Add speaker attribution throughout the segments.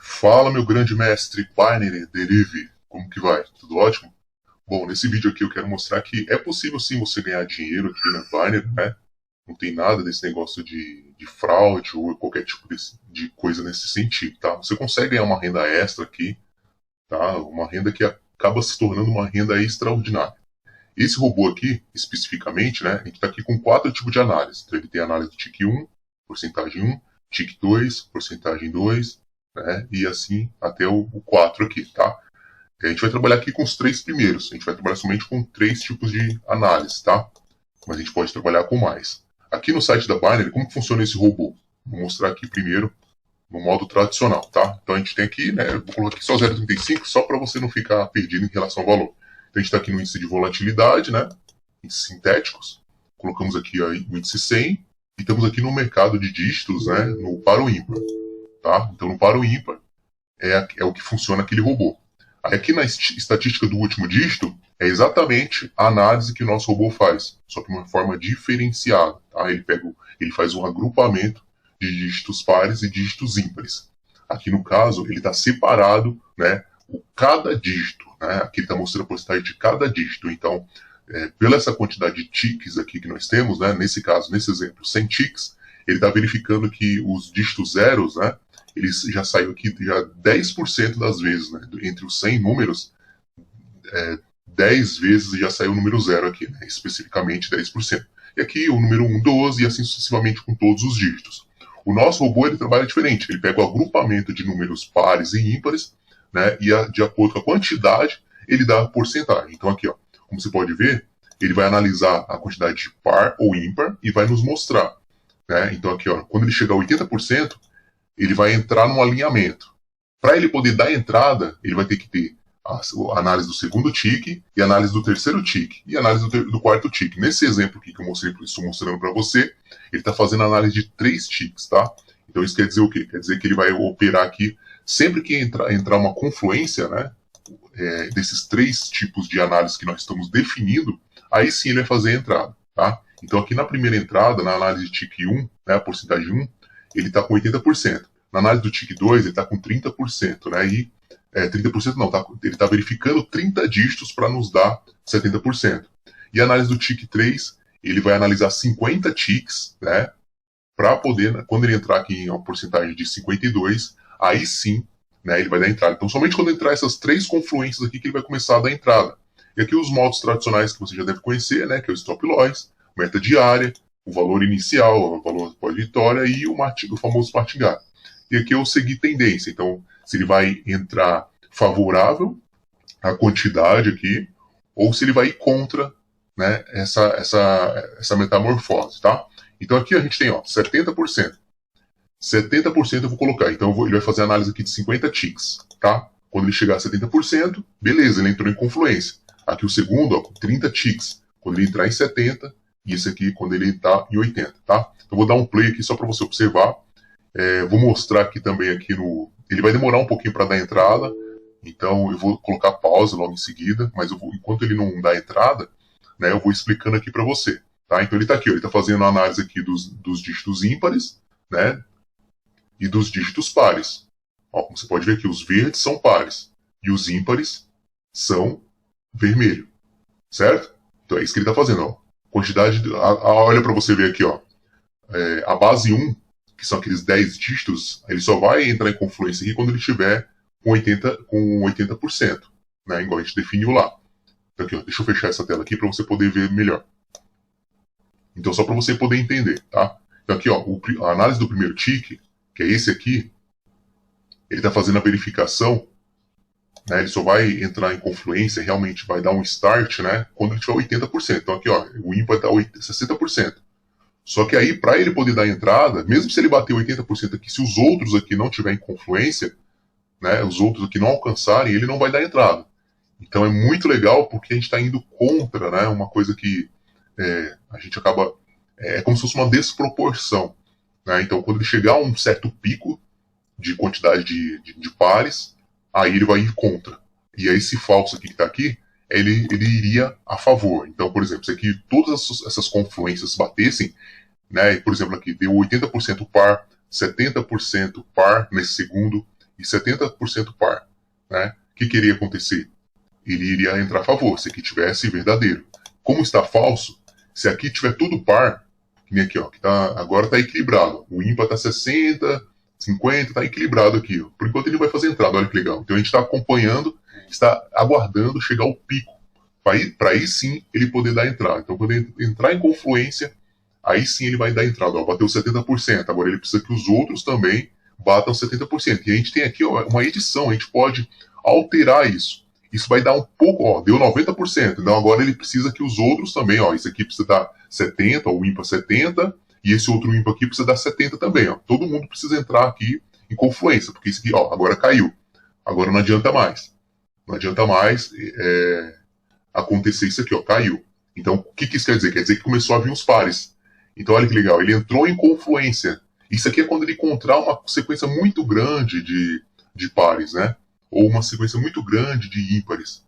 Speaker 1: Fala, meu grande mestre Binary Derive, como que vai? Tudo ótimo? Bom, nesse vídeo aqui eu quero mostrar que é possível sim você ganhar dinheiro aqui na Binary, né? Não tem nada desse negócio de fraude ou qualquer tipo de coisa nesse sentido, tá? Você consegue ganhar uma renda extra aqui, tá? Uma renda que acaba se tornando uma renda extraordinária. Esse robô aqui, especificamente, né? A gente está aqui com 4 tipos de análise. Então ele tem análise do TIC 1, porcentagem 1, TIC 2, porcentagem 2, né? E assim até o 4 aqui, tá? A gente vai trabalhar aqui com os 3 primeiros. A gente vai trabalhar somente com 3 tipos de análise, tá? Mas a gente pode trabalhar com mais. Aqui no site da Binary, como que funciona esse robô? Vou mostrar aqui primeiro no modo tradicional, tá? Então a gente tem aqui, né? Eu vou colocar aqui só 0,35 só para você não ficar perdido em relação ao valor. Então a gente está aqui no índice de volatilidade, né? Índices sintéticos. Colocamos aqui o índice 100 e estamos aqui no mercado de dígitos, né? No par ou ímpar, tá? Então no par ou ímpar é o que funciona aquele robô. Aí aqui na estatística do último dígito é exatamente a análise que o nosso robô faz, só que de uma forma diferenciada, tá? Ele faz um agrupamento de dígitos pares e dígitos ímpares. Aqui no caso ele está separado, né? Cada dígito, né? Aqui ele está mostrando a porcentagem de cada dígito. Então, pela essa quantidade de ticks aqui que nós temos, né? Nesse caso, nesse exemplo, 100 ticks, ele está verificando que os dígitos zeros, né? Ele já saiu aqui já 10% das vezes, né? Entre os 100 números, 10 vezes já saiu o número 0 aqui, né? Especificamente 10%. E aqui o número 1, 12 e assim sucessivamente com todos os dígitos. O nosso robô ele trabalha diferente, ele pega o agrupamento de números pares e ímpares, né? E de acordo com a quantidade, ele dá a porcentagem. Então aqui, ó, como você pode ver, ele vai analisar a quantidade de par ou ímpar e vai nos mostrar, né? Então aqui, ó, quando ele chegar a 80%, ele vai entrar num alinhamento. Para ele poder dar entrada, ele vai ter que ter a análise do segundo tique e a análise do terceiro tique e a análise do quarto tique. Nesse exemplo aqui que eu estou mostrando para você, ele está fazendo a análise de 3 tiques, tá? Então isso quer dizer o quê? Quer dizer que ele vai operar aqui sempre que entrar uma confluência, né, desses 3 tipos de análise que nós estamos definindo, aí sim ele vai fazer a entrada, tá? Então aqui na primeira entrada, na análise de tique 1, né, a porcentagem 1, ele está com 80%. Na análise do TIC 2, ele está com 30%, né? E 30% não, ele está verificando 30 dígitos para nos dar 70%. E a análise do TIC 3, ele vai analisar 50 tics, né? Para poder, né, quando ele entrar aqui em uma porcentagem de 52, aí sim, né, ele vai dar entrada. Então, somente quando entrar essas 3 confluências aqui que ele vai começar a dar entrada. E aqui os modos tradicionais que você já deve conhecer, né? Que é o stop loss, meta diária, o valor inicial, o valor pós-vitória e o famoso martingale. E aqui eu segui tendência, então se ele vai entrar favorável à quantidade aqui, ou se ele vai ir contra, né, essa metamorfose, tá? Então aqui a gente tem, ó, 70%. 70% eu vou colocar, então ele vai fazer a análise aqui de 50 ticks, tá? Quando ele chegar a 70%, beleza, ele entrou em confluência. Aqui o segundo, ó, 30 ticks. Quando ele entrar em 70, e esse aqui quando ele está em 80, tá? Então vou dar um play aqui só para você observar. Vou mostrar aqui também aqui no. Ele vai demorar um pouquinho para dar entrada, então eu vou colocar pausa logo em seguida, mas enquanto ele não dá entrada, né, eu vou explicando aqui para você, tá? Então ele está aqui, ó, ele está fazendo a análise aqui dos dígitos ímpares, né, e dos dígitos pares. Ó, como você pode ver aqui, os verdes são pares e os ímpares são vermelho, certo? Então é isso que ele está fazendo, ó. Quantidade, olha para você ver aqui, ó, a base 1, que são aqueles 10 dígitos, ele só vai entrar em confluência aqui quando ele estiver com 80%, né, igual a gente definiu lá. Então aqui, ó, deixa eu fechar essa tela aqui para você poder ver melhor. Então só para você poder entender, tá? Então aqui, ó, a análise do primeiro tique, que é esse aqui, ele está fazendo a verificação, né, ele só vai entrar em confluência, realmente vai dar um start, né, quando ele tiver 80%. Então aqui, ó, o ímpar está 60%. Só que aí, para ele poder dar entrada, mesmo se ele bater 80% aqui, se os outros aqui não tiverem confluência, né, os outros aqui não alcançarem, ele não vai dar entrada. Então é muito legal porque a gente está indo contra, né, uma coisa que a gente acaba... É como se fosse uma desproporção. Né? Então quando ele chegar a um certo pico de quantidade de pares, aí ele vai ir contra. E aí esse falso aqui que está aqui, ele iria a favor. Então, por exemplo, se aqui todas essas confluências batessem, né, por exemplo, aqui deu 80% par, 70% par nesse segundo e 70% par, né? O que iria acontecer? Ele iria entrar a favor, se aqui tivesse verdadeiro. Como está falso, se aqui tiver tudo par, que nem aqui, ó, que agora está equilibrado. O ímpar está 60, 50, está equilibrado aqui. Ó. Por enquanto ele vai fazer entrada, olha que legal. Então a gente está acompanhando, está aguardando chegar ao pico, para aí sim ele poder dar entrada. Então quando ele entrar em confluência, aí sim ele vai dar entrada. Ó, bateu 70%, agora ele precisa que os outros também batam 70%. E a gente tem aqui ó, uma edição, a gente pode alterar isso. Isso vai dar um pouco, ó, deu 90%. Então agora ele precisa que os outros também, ó, isso aqui precisa dar 70, o ímpar 70, e esse outro ímpar aqui precisa dar 70 também, ó. Todo mundo precisa entrar aqui em confluência, porque isso aqui, ó, agora caiu. Agora não adianta mais. Não adianta mais acontecer isso aqui, ó, caiu. Então, o que isso quer dizer? Quer dizer que começou a vir os pares. Então, olha que legal, ele entrou em confluência. Isso aqui é quando ele encontrar uma sequência muito grande de pares, né? Ou uma sequência muito grande de ímpares.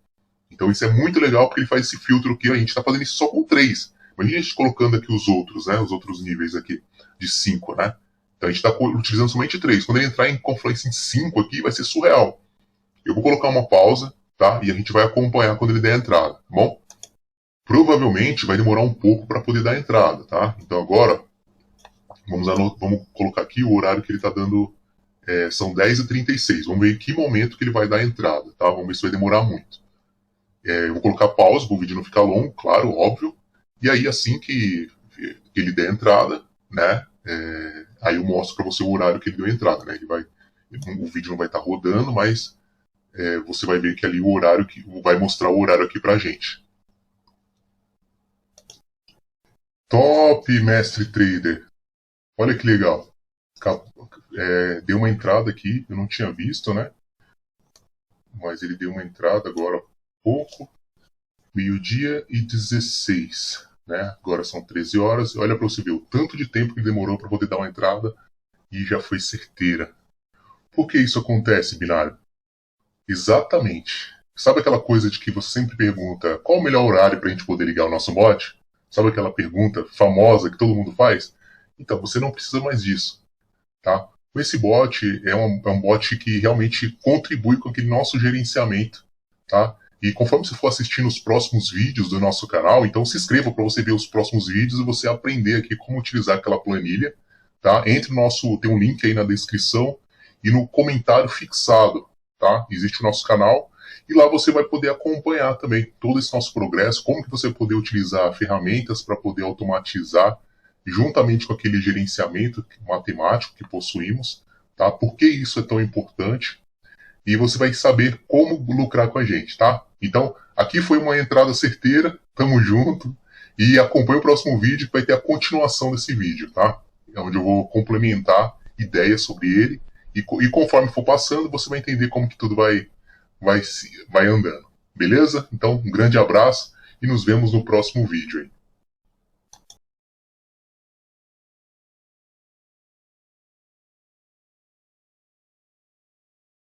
Speaker 1: Então isso é muito legal porque ele faz esse filtro aqui. A gente está fazendo isso só com 3. Imagina a gente colocando aqui os outros, né? Os outros níveis aqui de 5, né? Então a gente está utilizando somente 3. Quando ele entrar em confluência em 5 aqui, vai ser surreal. Eu vou colocar uma pausa, tá? E a gente vai acompanhar quando ele der a entrada, tá bom? Provavelmente vai demorar um pouco para poder dar a entrada, tá? Então agora, vamos colocar aqui o horário que ele está dando. São 10h36. Vamos ver em que momento que ele vai dar a entrada, tá? Vamos ver se vai demorar muito. Eu vou colocar pausa para o vídeo não ficar longo, claro, óbvio. E aí, assim que ele der a entrada, né? Aí eu mostro para você o horário que ele deu a entrada, né? O vídeo não vai estar rodando, mas você vai ver que ali o horário que vai mostrar o horário aqui pra gente. Top, mestre trader. Olha que legal. Deu uma entrada aqui, eu não tinha visto, né? Mas ele deu uma entrada agora há pouco, 12h16, né? Agora são 13 horas. Olha para você ver o tanto de tempo que demorou para poder dar uma entrada e já foi certeira. Por que isso acontece, binário? Exatamente. Sabe aquela coisa de que você sempre pergunta qual o melhor horário para a gente poder ligar o nosso bot? Sabe aquela pergunta famosa que todo mundo faz? Então, você não precisa mais disso. Tá? Esse bot é um bot que realmente contribui com aquele nosso gerenciamento, tá? E conforme você for assistindo os próximos vídeos do nosso canal, então se inscreva para você ver os próximos vídeos e você aprender aqui como utilizar aquela planilha, tá? Tem um link aí na descrição e no comentário fixado, tá? Existe o nosso canal e lá você vai poder acompanhar também todo esse nosso progresso, como que você vai poder utilizar ferramentas para poder automatizar juntamente com aquele gerenciamento matemático que possuímos, tá? Por que isso é tão importante? E você vai saber como lucrar com a gente, tá? Então, aqui foi uma entrada certeira, tamo junto, e acompanhe o próximo vídeo que vai ter a continuação desse vídeo, tá? Onde eu vou complementar ideias sobre ele, e conforme for passando, você vai entender como que tudo vai andando, beleza? Então, um grande abraço e nos vemos no próximo vídeo aí.